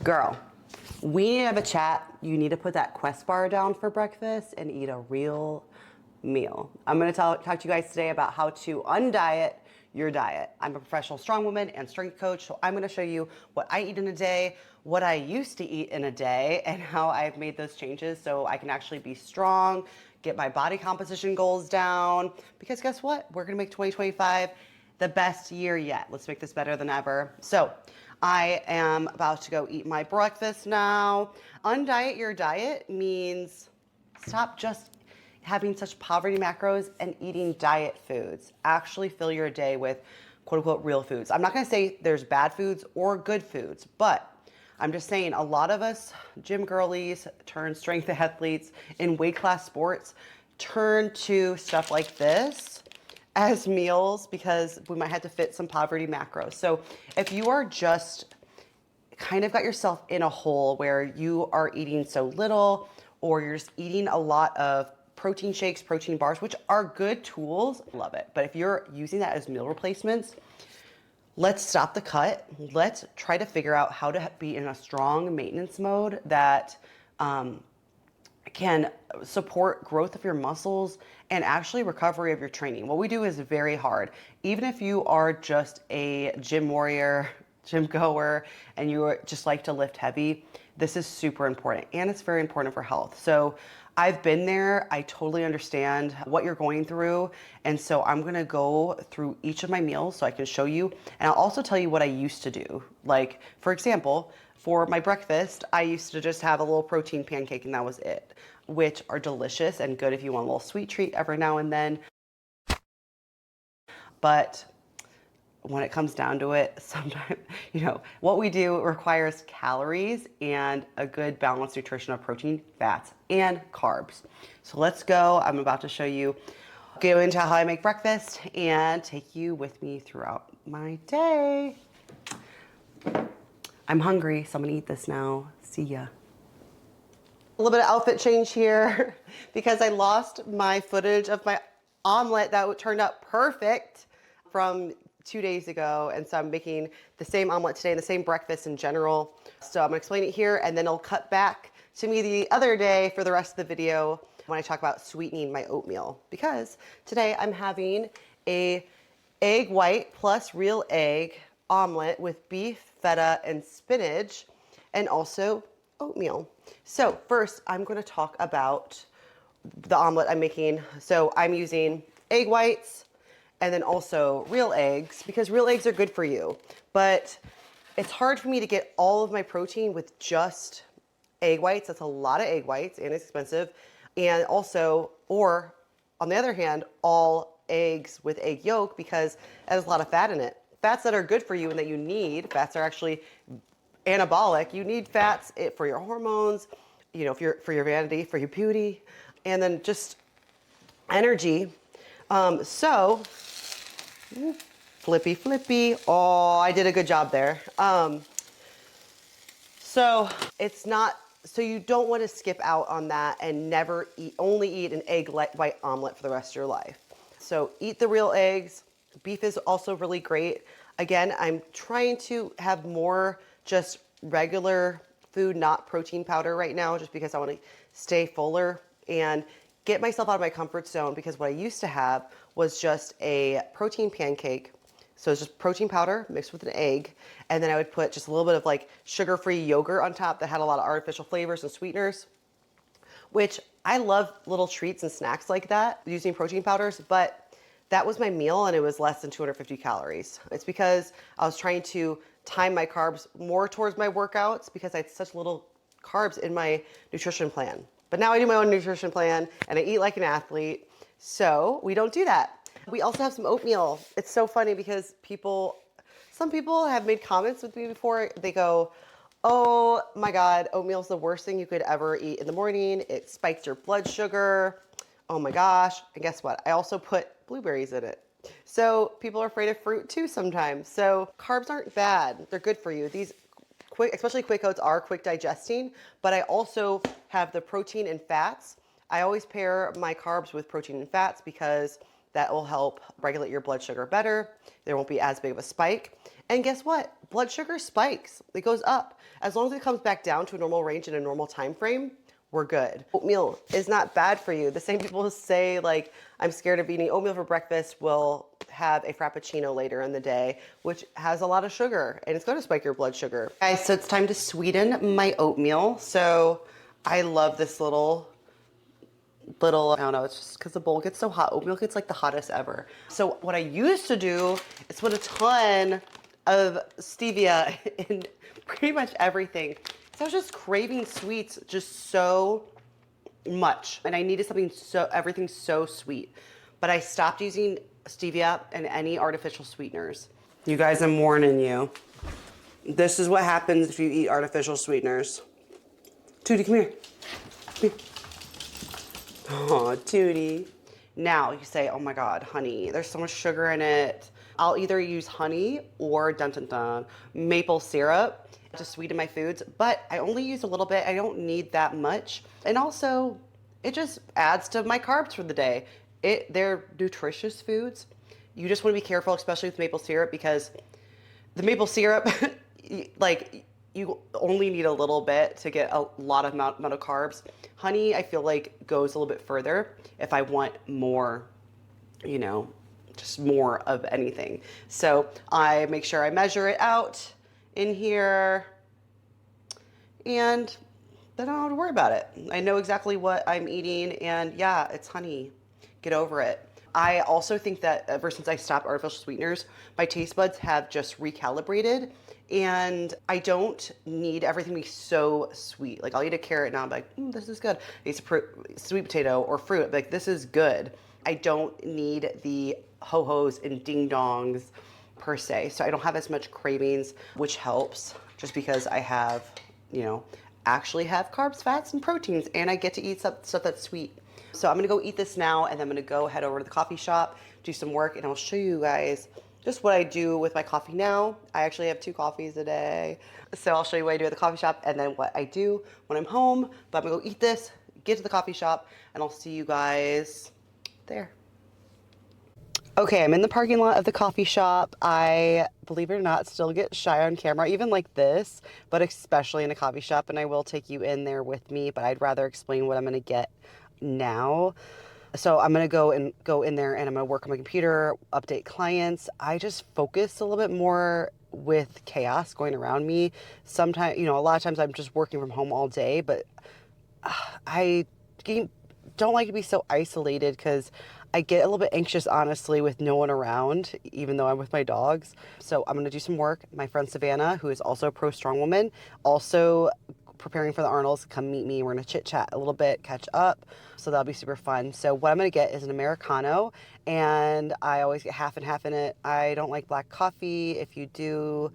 Girl, we need to have a chat. You need to put that Quest bar down for breakfast and eat a real meal. I'm going to talk to you guys today about how to undiet your diet. I'm a professional strong woman and strength coach, so I'm going to show you what I eat in a day, what I used to eat in a day, and how I've made those changes so I can actually be strong, get my body composition goals down, because guess what? We're going to make 2025 the best year yet. Let's make this better than ever. So I am about to go eat my breakfast now. Undiet your diet means stop just having such poverty macros and eating diet foods. Actually fill your day with quote unquote real foods. I'm not gonna say there's bad foods or good foods, but I'm just saying a lot of us gym girlies turn strength athletes in weight class sports turn to stuff like this as meals because we might have to fit some poverty macros. So if you are just kind of got yourself in a hole where you are eating so little or you're just eating a lot of protein shakes, protein bars, which are good tools, love it. But if you're using that as meal replacements, let's stop the cut. Let's try to figure out how to be in a strong maintenance mode that can support growth of your muscles and actually recovery of your training. What we do is very hard. Even if you are just a gym warrior, gym goer, and you just like to lift heavy, this is super important and it's very important for health. So I've been there. I totally understand what you're going through. And so I'm gonna go through each of my meals so I can show you. And I'll also tell you what I used to do. Like, for example, for my breakfast, I used to just have a little protein pancake and that was it, which are delicious and good if you want a little sweet treat every now and then. But when it comes down to it, sometimes, what we do requires calories and a good balanced nutrition of protein, fats, and carbs. So let's go. I'm about to show you, go into how I make breakfast and take you with me throughout my day. I'm hungry, so I'm gonna eat this now. See ya. A little bit of outfit change here because I lost my footage of my omelet that turned out perfect from 2 days ago. And so I'm making the same omelet today and the same breakfast in general. So I'm gonna explain it here and then it'll cut back to me the other day for the rest of the video when I talk about sweetening my oatmeal. Because today I'm having a egg white plus real egg omelet with beef, feta, and spinach, and also oatmeal. So first I'm gonna talk about the omelet I'm making. So I'm using egg whites and then also real eggs because real eggs are good for you. But it's hard for me to get all of my protein with just egg whites. That's a lot of egg whites and it's expensive. And also, or on the other hand, all eggs with egg yolk because it has a lot of fat in it. Fats that are good for you and that you need. Fats are actually anabolic. You need fats for your hormones, for your vanity, for your beauty, and then just energy. So flippy. Oh, I did a good job there. So you don't want to skip out on that and only eat an egg white omelet for the rest of your life. So eat the real eggs. Beef is also really great. Again, I'm trying to have more just regular food, not protein powder right now, just because I want to stay fuller and get myself out of my comfort zone because what I used to have was just a protein pancake. So it's just protein powder mixed with an egg. And then I would put just a little bit of like sugar-free yogurt on top that had a lot of artificial flavors and sweeteners, which I love little treats and snacks like that using protein powders, but that was my meal and it was less than 250 calories. It's because I was trying to time my carbs more towards my workouts because I had such little carbs in my nutrition plan. But now I do my own nutrition plan and I eat like an athlete. So we don't do that. We also have some oatmeal. It's so funny because some people have made comments with me before. They go, oh my God, oatmeal is the worst thing you could ever eat in the morning. It spikes your blood sugar. Oh my gosh. And guess what? I also put blueberries in it. So people are afraid of fruit too sometimes. So carbs aren't bad. They're good for you. These especially quick oats are quick digesting, but I also have the protein and fats. I always pair my carbs with protein and fats because That will help regulate your blood sugar better. There won't be as big of a spike. And guess what? Blood sugar spikes. It goes up. As long as it comes back down to a normal range in a normal time frame, we're good. Oatmeal is not bad for you. The same people who say, like, I'm scared of eating oatmeal for breakfast will have a Frappuccino later in the day, which has a lot of sugar, and it's going to spike your blood sugar. Guys, so it's time to sweeten my oatmeal. So I love this little, I don't know, it's just because the bowl gets so hot. Oatmeal gets like the hottest ever. So what I used to do is put a ton of stevia in pretty much everything. So I was just craving sweets just so much. And I needed something everything so sweet. But I stopped using stevia and any artificial sweeteners. You guys, I'm warning you. This is what happens if you eat artificial sweeteners. Tootie, come here. Come here. Oh, Tootie. Now you say, oh my God, honey, there's so much sugar in it. I'll either use honey or maple syrup to sweeten my foods, but I only use a little bit. I don't need that much. And also, it just adds to my carbs for the day. They're nutritious foods. You just want to be careful, especially with maple syrup, because the maple syrup, like, you only need a little bit to get a lot of amount of carbs. Honey, I feel like goes a little bit further if I want more, you know, just more of anything. So I make sure I measure it out in here, and then I don't have to worry about it. I know exactly what I'm eating, and yeah, it's honey. Get over it. I also think that ever since I stopped artificial sweeteners, my taste buds have just recalibrated, and I don't need everything to be so sweet. Like, I'll eat a carrot and I'm like, this is good. I eat a sweet potato or fruit, like, this is good. I don't need the ho-hos and ding-dongs per se, so I don't have as much cravings, which helps just because I have, you know, actually have carbs, fats, and proteins, and I get to eat stuff that's sweet. So I'm gonna go eat this now, and then I'm gonna go head over to the coffee shop, do some work, and I'll show you guys just what I do with my coffee now. I actually have 2 coffees a day. So I'll show you what I do at the coffee shop and then what I do when I'm home. But I'm gonna go eat this, get to the coffee shop, and I'll see you guys there. Okay, I'm in the parking lot of the coffee shop. I, believe it or not, still get shy on camera, even like this, but especially in a coffee shop, and I will take you in there with me, but I'd rather explain what I'm gonna get now. So I'm gonna go in there and I'm gonna work on my computer, update clients. I just focus a little bit more with chaos going around me. Sometimes, you know, a lot of times I'm just working from home all day, but I don't like to be so isolated because I get a little bit anxious, honestly, with no one around, even though I'm with my dogs. So I'm going to do some work. My friend Savannah, who is also a pro Strongwoman, also preparing for the Arnolds, come meet me. We're going to chit chat a little bit, catch up. So that'll be super fun. So what I'm going to get is an Americano, and I always get half and half in it. I don't like black coffee. If you do,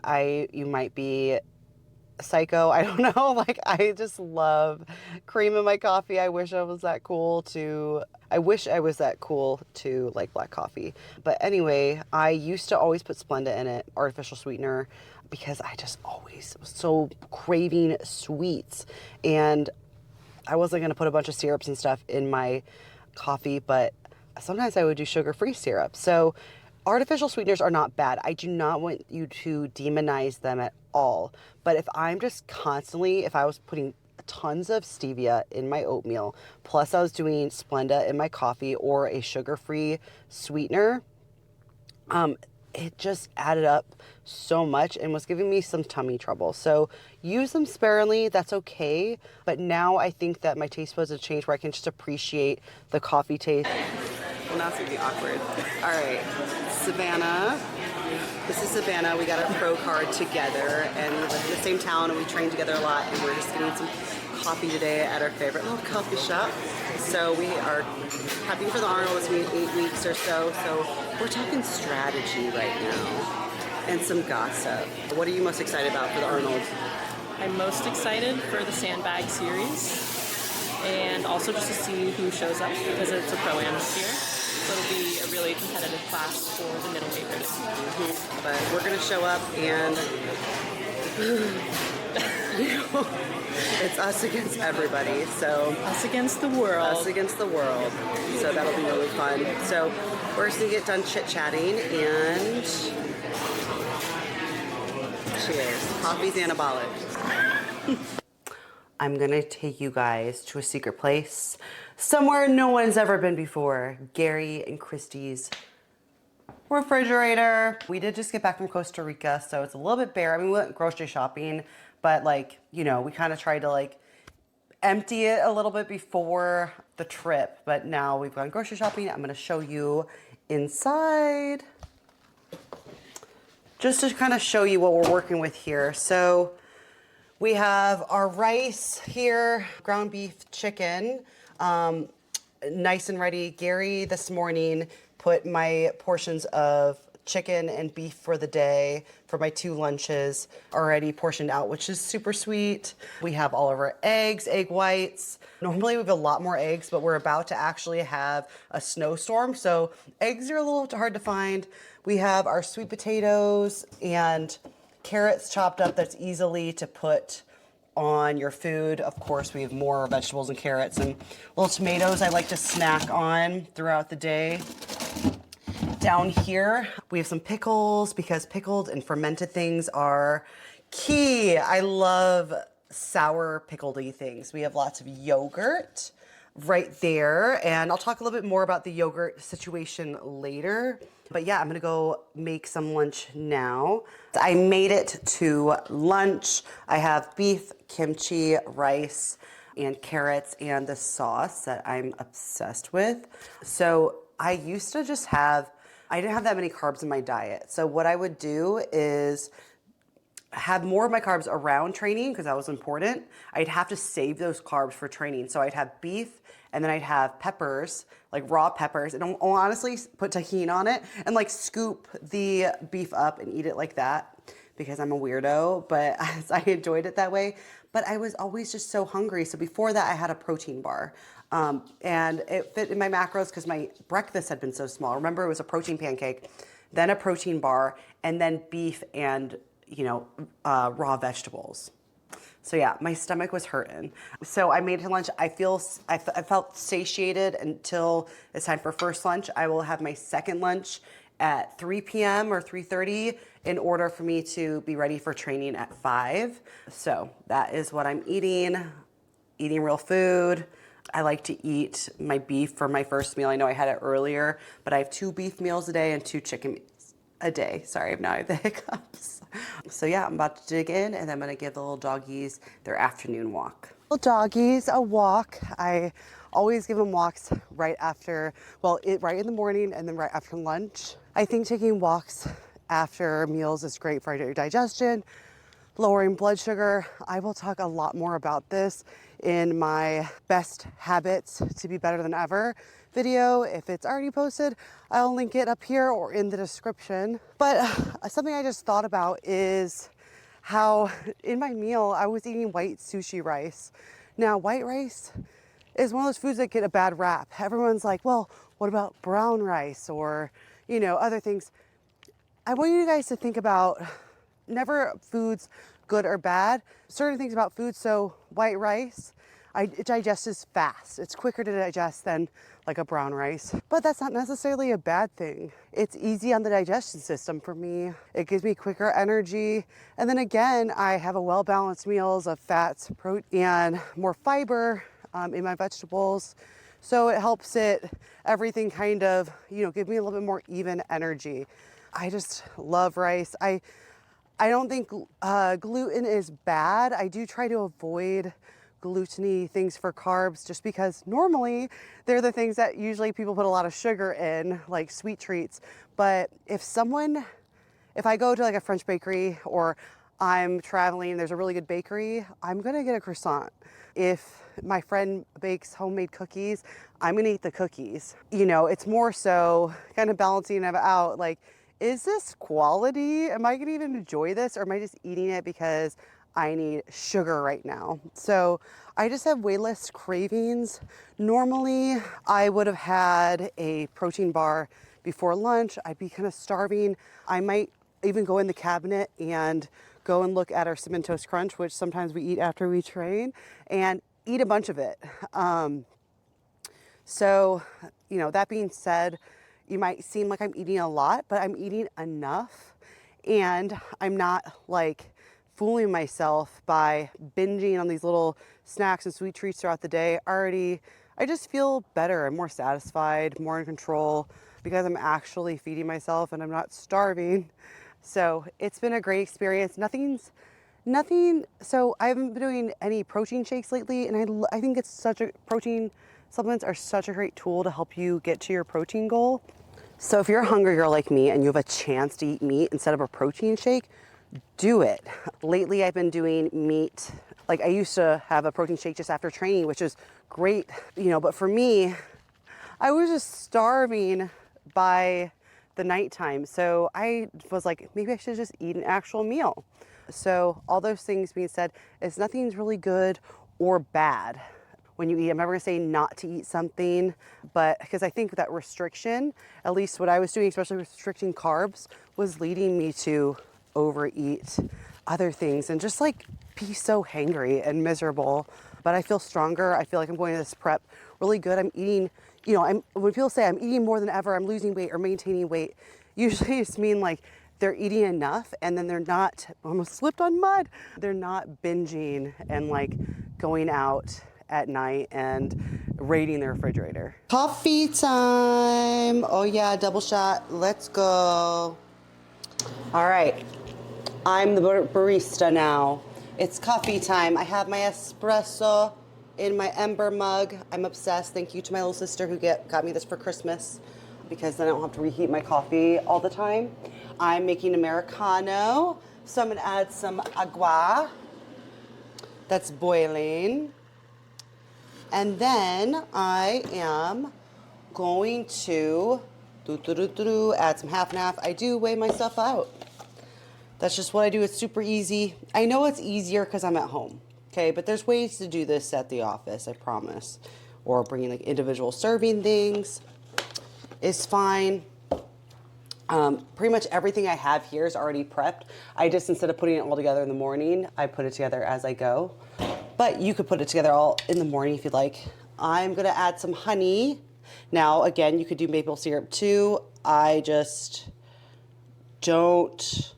you might be psycho. I don't know. Like, I just love cream in my coffee. I wish I was that cool to like black coffee. But anyway, I used to always put Splenda in it, artificial sweetener, because I just always was so craving sweets. And I wasn't going to put a bunch of syrups and stuff in my coffee, but sometimes I would do sugar-free syrup. So artificial sweeteners are not bad. I do not want you to demonize them at all. But if I was putting tons of stevia in my oatmeal, plus I was doing Splenda in my coffee or a sugar-free sweetener, it just added up so much and was giving me some tummy trouble. So use them sparingly, that's okay. But now I think that my taste buds have changed where I can just appreciate the coffee taste. Well, now it's gonna be awkward. All right, Savannah. This is Savannah. We got our pro card together, and we live in the same town, and we train together a lot, and we're just getting some coffee today at our favorite little coffee shop. So we are prepping for the Arnold. It's been 8 weeks or so. So we're talking strategy right now and some gossip. What are you most excited about for the Arnold? I'm most excited for the Sandbag series and also just to see who shows up because it's a pro-am this year. So it'll be a really competitive class for the middleweight women. But we're going to show up and It's us against everybody. So Us against the world. us against the world. So that'll be really fun. So we're just gonna get done chit-chatting and cheers. Coffee's anabolic. I'm gonna take you guys to a secret place, somewhere no one's ever been before. Gary and Christy's refrigerator. We did just get back from Costa Rica, so it's a little bit bare. I mean, we went grocery shopping, but like, you know, we kind of tried to like empty it a little bit before the trip, but now we've gone grocery shopping. I'm gonna show you inside, just to kind of show you what we're working with here. So we have our rice here, ground beef, chicken, nice and ready. Gary this morning put my portions of chicken and beef for the day for my 2 lunches already portioned out, which is super sweet. We have all of our eggs, egg whites. Normally we have a lot more eggs, but we're about to actually have a snowstorm, so eggs are a little hard to find. We have our sweet potatoes and carrots chopped up that's easily to put on your food. Of course, we have more vegetables and carrots and little tomatoes I like to snack on throughout the day. Down here, we have some pickles because pickled and fermented things are key. I love sour pickledy things. We have lots of yogurt right there, and I'll talk a little bit more about the yogurt situation later. But yeah, I'm gonna go make some lunch now. I made it to lunch. I have beef, kimchi, rice, and carrots, and the sauce that I'm obsessed with. So I used to just I didn't have that many carbs in my diet. So what I would do is have more of my carbs around training because that was important. I'd have to save those carbs for training. So I'd have beef and then I'd have peppers, like raw peppers, and I'll honestly put tahini on it and like scoop the beef up and eat it like that because I'm a weirdo, but I enjoyed it that way. But I was always just so hungry. So before that, I had a protein bar. And it fit in my macros because my breakfast had been so small. Remember, it was a protein pancake, then a protein bar, and then beef and, you know, raw vegetables. So yeah, my stomach was hurting. So I made it to lunch. I felt satiated until it's time for first lunch. I will have my second lunch at 3 p.m. or 3:30 in order for me to be ready for training at 5. So that is what I'm eating real food. I like to eat my beef for my first meal. I know I had it earlier, but I have 2 beef meals a day and 2 chicken meals a day. Sorry, now I have the hiccups. So yeah, I'm about to dig in and I'm gonna give the little doggies their afternoon walk. Little doggies, a walk. I always give them walks right after, right in the morning and then right after lunch. I think taking walks after meals is great for your digestion, lowering blood sugar. I will talk a lot more about this in my best habits to be better than ever video. If it's already posted, I'll link it up here or in the description. But something I just thought about is how in my meal, I was eating white sushi rice. Now, white rice is one of those foods that get a bad rap. Everyone's like, well, what about brown rice or, you know, other things? I want you guys to think about never foods good or bad, certain things about food. So white rice, it digests fast. It's quicker to digest than like a brown rice, but that's not necessarily a bad thing. It's easy on the digestion system for me. It gives me quicker energy. And then again, I have a well-balanced meals of fats, protein, and more fiber in my vegetables. So it helps everything kind of, you know, give me a little bit more even energy. I just love rice. I don't think gluten is bad. I do try to avoid gluten-y things for carbs just because normally they're the things that usually people put a lot of sugar in, like sweet treats. But if I go to like a French bakery or I'm traveling, there's a really good bakery, I'm gonna get a croissant. If my friend bakes homemade cookies, I'm gonna eat the cookies. You know, it's more so kind of balancing it out, like, is this quality? Am I gonna even enjoy this, or am I just eating it because I need sugar right now? So I just have way less cravings. Normally, I would have had a protein bar before lunch. I'd be kind of starving. I might even go in the cabinet and go and look at our Cinnamon Toast Crunch, which sometimes we eat after we train, and eat a bunch of it. So, that being said, you might seem like I'm eating a lot, but I'm eating enough, and I'm not like fooling myself by binging on these little snacks and sweet treats throughout the day. I just feel better. I'm more satisfied, more in control because I'm actually feeding myself and I'm not starving. So it's been a great experience. So I haven't been doing any protein shakes lately, and I think protein supplements are such a great tool to help you get to your protein goal. So if you're a hungry girl like me and you have a chance to eat meat instead of a protein shake, do it. Lately I've been doing meat. Like, I used to have a protein shake just after training, which is great, but for me, I was just starving by the nighttime. So I was like, maybe I should just eat an actual meal. So all those things being said, nothing's really good or bad when you eat. I'm never gonna say not to eat something, but because I think that restriction, at least what I was doing, especially restricting carbs, was leading me to overeat other things and just like be so hangry and miserable. But I feel stronger. I feel like I'm going to this prep really good. I'm eating, when people say I'm eating more than ever, I'm losing weight or maintaining weight, usually it's mean like they're eating enough and then they're not, almost slipped on mud, they're not binging and like going out at night and raiding the refrigerator. Coffee time. Oh yeah, double shot. Let's go. All right, I'm the barista now. It's coffee time. I have my espresso in my Ember mug. I'm obsessed. Thank you to my little sister who got me this for Christmas, because then I don't have to reheat my coffee all the time. I'm making Americano, so I'm gonna add some agua that's boiling. And then I am going to add some half and half. I do weigh myself out. That's just what I do. It's super easy. I know it's easier because I'm at home, okay? But there's ways to do this at the office, I promise. Or bringing like individual serving things is fine. Pretty much everything I have here is already prepped. I just, instead of putting it all together in the morning, I put it together as I go. But you could put it together all in the morning if you'd like. I'm gonna add some honey. Now, again, you could do maple syrup too. I just don't,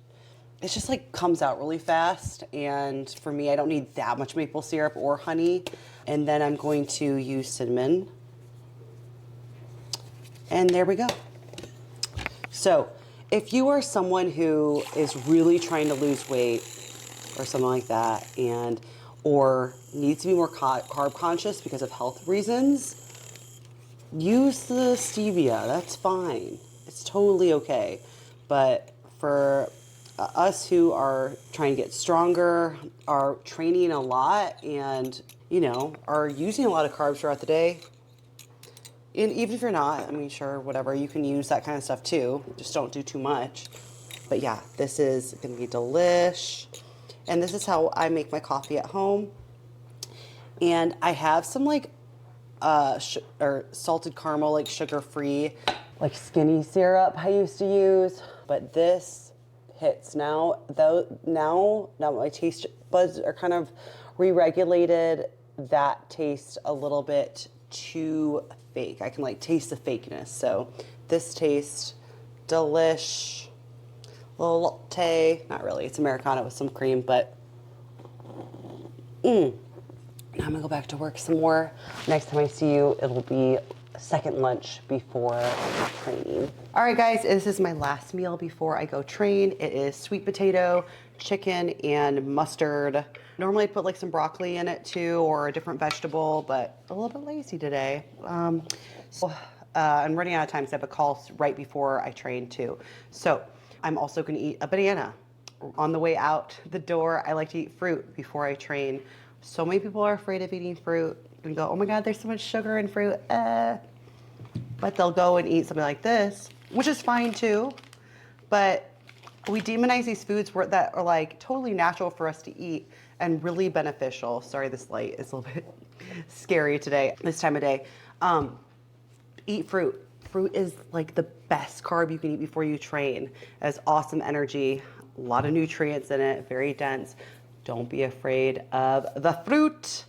it just like comes out really fast. And for me, I don't need that much maple syrup or honey. And then I'm going to use cinnamon. And there we go. So if you are someone who is really trying to lose weight or something like that, or needs to be more carb conscious because of health reasons, use the stevia. That's fine. It's totally okay. But for us who are trying to get stronger, are training a lot, and are using a lot of carbs throughout the day, and even if you're not, I mean, sure, whatever, you can use that kind of stuff too. Just don't do too much. But yeah, this is gonna be delish. And this is how I make my coffee at home. And I have some like salted caramel, like sugar-free, like skinny syrup I used to use. But this hits now. Now my taste buds are kind of re-regulated. That tastes a little bit too fake. I can like taste the fakeness. So this tastes delish. Little latte, not really, it's Americano with some cream, but now I'm gonna go back to work some more. Next time I see you, it'll be second lunch before training. All right guys, this is my last meal before I go train. It is sweet potato, chicken, and mustard. Normally I'd put like some broccoli in it too, or a different vegetable, but a little bit lazy today. I'm running out of time, so I have a call right before I train too. So I'm also gonna eat a banana. On the way out the door, I like to eat fruit before I train. So many people are afraid of eating fruit and go, oh my God, there's so much sugar in fruit. But they'll go and eat something like this, which is fine too. But we demonize these foods that are like totally natural for us to eat and really beneficial. Sorry, this light is a little bit scary today, this time of day. Eat fruit. Fruit is like the best carb you can eat before you train. It has awesome energy. A lot of nutrients in it, very dense. Don't be afraid of the fruit.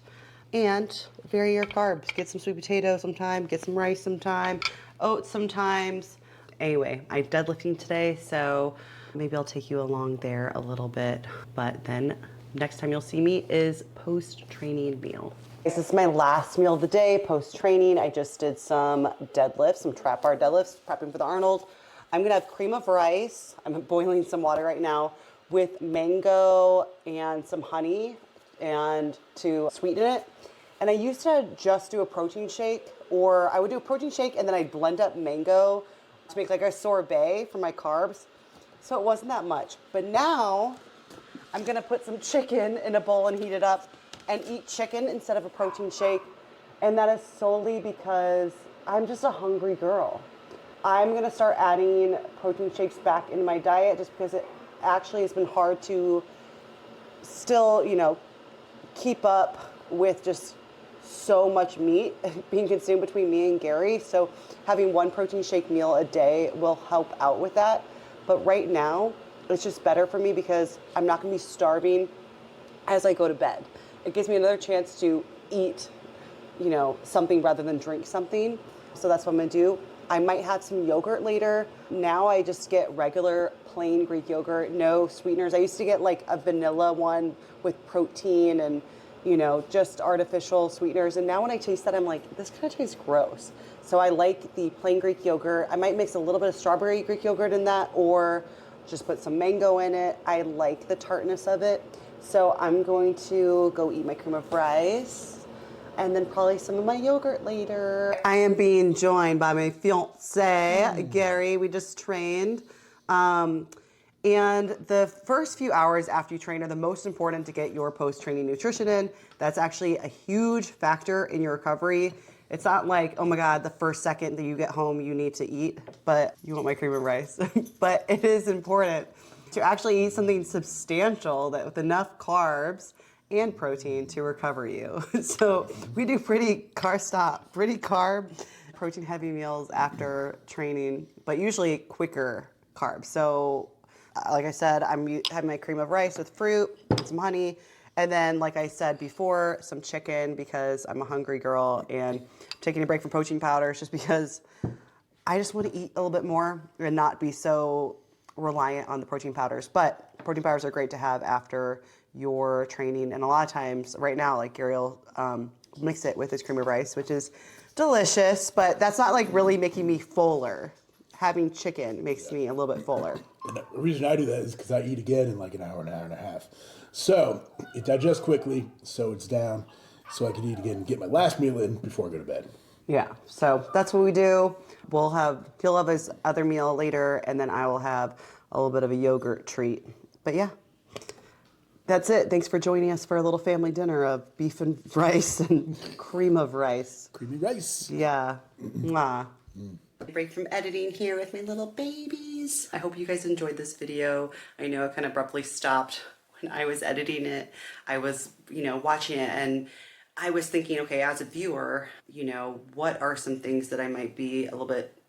And vary your carbs. Get some sweet potato sometime, get some rice sometime, oats sometimes. Anyway, I'm deadlifting today, so maybe I'll take you along there a little bit. But then next time you'll see me is post-training meal. This is my last meal of the day, post-training. I just did some deadlifts, some trap bar deadlifts, prepping for the Arnold. I'm gonna have cream of rice. I'm boiling some water right now with mango and some honey and to sweeten it. And I used to just do a protein shake, or I would do a protein shake and then I'd blend up mango to make like a sorbet for my carbs. So it wasn't that much. But now I'm gonna put some chicken in a bowl and heat it up and eat chicken instead of a protein shake. And that is solely because I'm just a hungry girl. I'm gonna start adding protein shakes back into my diet just because it actually has been hard to still, keep up with just so much meat being consumed between me and Gary. So having one protein shake meal a day will help out with that. But right now, it's just better for me because I'm not gonna be starving as I go to bed. It gives me another chance to eat, something rather than drink something. So that's what I'm gonna do. I might have some yogurt later. Now I just get regular plain Greek yogurt, no sweeteners. I used to get like a vanilla one with protein and just artificial sweeteners. And now when I taste that, I'm like, this kind of tastes gross. So I like the plain Greek yogurt. I might mix a little bit of strawberry Greek yogurt in that or just put some mango in it. I like the tartness of it. So I'm going to go eat my cream of rice and then probably some of my yogurt later. I am being joined by my fiance, Gary. We just trained. And the first few hours after you train are the most important to get your post-training nutrition in. That's actually a huge factor in your recovery. It's not like, oh my God, the first second that you get home, you need to eat, but you want my cream of rice. But it is important to actually eat something substantial that with enough carbs and protein to recover you. So we do pretty carb, protein heavy meals after training, but usually quicker carbs. So like I said, I'm having my cream of rice with fruit and some honey. And then, like I said before, some chicken because I'm a hungry girl and taking a break from protein powders just because I just want to eat a little bit more and not be so reliant on the protein powders. But protein powders are great to have after your training. And a lot of times right now, like Gary will mix it with his cream of rice, which is delicious, but that's not like really making me fuller. Having chicken makes me a little bit fuller. And the reason I do that is because I eat again in like an hour and a half. So it digests quickly, so it's down, so I can eat again and get my last meal in before I go to bed. Yeah, so that's what we do. He'll have his other meal later, and then I will have a little bit of a yogurt treat. But yeah, that's it. Thanks for joining us for a little family dinner of beef and rice and cream of rice. Creamy rice. Yeah. Mwah. Break from editing here with my little babies. I hope you guys enjoyed this video. I know it kind of abruptly stopped when I was editing it. I was, watching it and I was thinking, okay, as a viewer, what are some things that I might be a little bit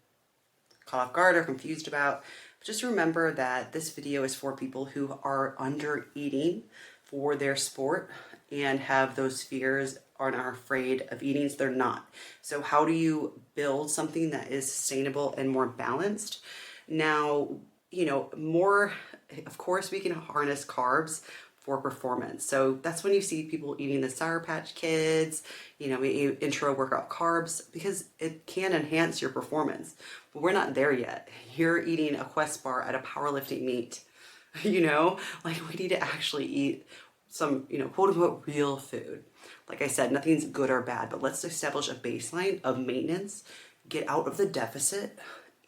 caught off guard or confused about? But just remember that this video is for people who are under eating for their sport and have those fears or are afraid of eating, so they're not. So how do you build something that is sustainable and more balanced? Now, more, of course, we can harness carbs for performance. So that's when you see people eating the Sour Patch Kids, intro workout carbs, because it can enhance your performance. But we're not there yet. You're eating a Quest bar at a powerlifting meet, we need to actually eat some, quote unquote, real food. Like I said, nothing's good or bad, but let's establish a baseline of maintenance, get out of the deficit,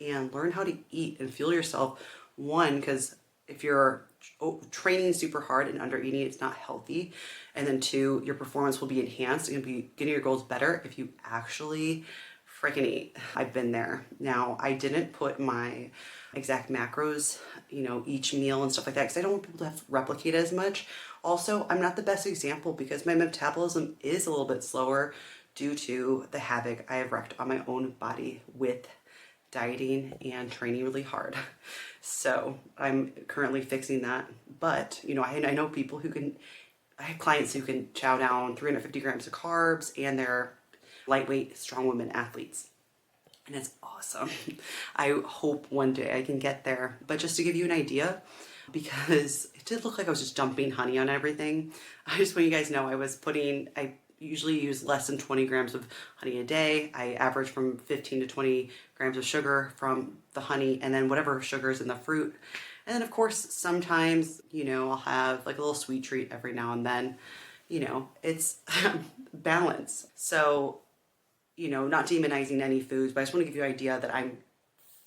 and learn how to eat and fuel yourself. One, because if you're training super hard and under eating, it's not healthy. And then two, your performance will be enhanced and be getting your goals better if you actually freaking eat. I've been there. Now, I didn't put my exact macros, each meal and stuff like that, because I don't want people to have to replicate as much. Also, I'm not the best example because my metabolism is a little bit slower due to the havoc I have wreaked on my own body with dieting and training really hard. So I'm currently fixing that. But, you know, I know people who can, I have clients who can chow down 350 grams of carbs and they're lightweight, strong women athletes. And it's awesome. I hope one day I can get there. But just to give you an idea, because it did look like I was just dumping honey on everything, I just want you guys know I usually use less than 20 grams of honey a day. I average from 15 to 20 grams of sugar from the honey and then whatever sugar's in the fruit. And then of course, sometimes, you know, I'll have like a little sweet treat every now and then. You know, it's balance. So, you know, not demonizing any foods, but I just want to give you an idea that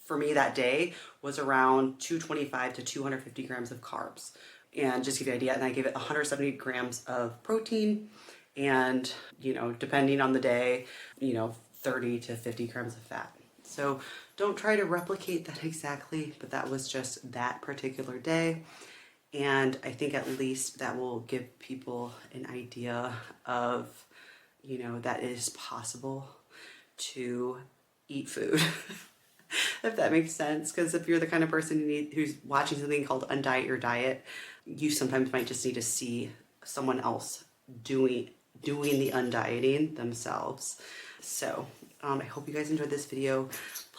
for me that day was around 225 to 250 grams of carbs. And just to give you an idea, and I gave it 170 grams of protein and, you know, depending on the day, you know, 30 to 50 grams of fat. So don't try to replicate that exactly, but that was just that particular day. And I think at least that will give people an idea of, you know, that it is possible to eat food. If that makes sense. Because if you're the kind of person who's watching something called Undiet Your Diet, you sometimes might just need to see someone else doing the undieting themselves. So I hope you guys enjoyed this video.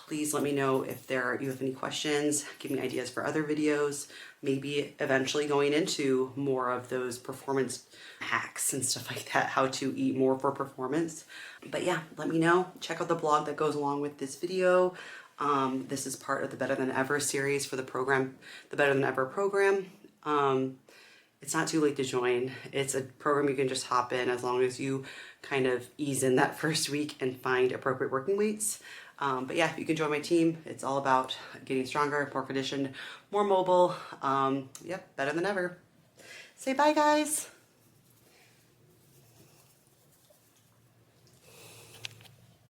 Please let me know if you have any questions. Give me ideas for other videos. Maybe eventually going into more of those performance hacks and stuff like that, how to eat more for performance. But yeah, let me know. Check out the blog that goes along with this video. This is part of the Better Than Ever series for the program, the Better Than Ever program. It's not too late to join. It's a program you can just hop in as long as you kind of ease in that first week and find appropriate working weights. But yeah, you can join my team. It's all about getting stronger, more conditioned, more mobile. Yep, better than ever. Say bye, guys.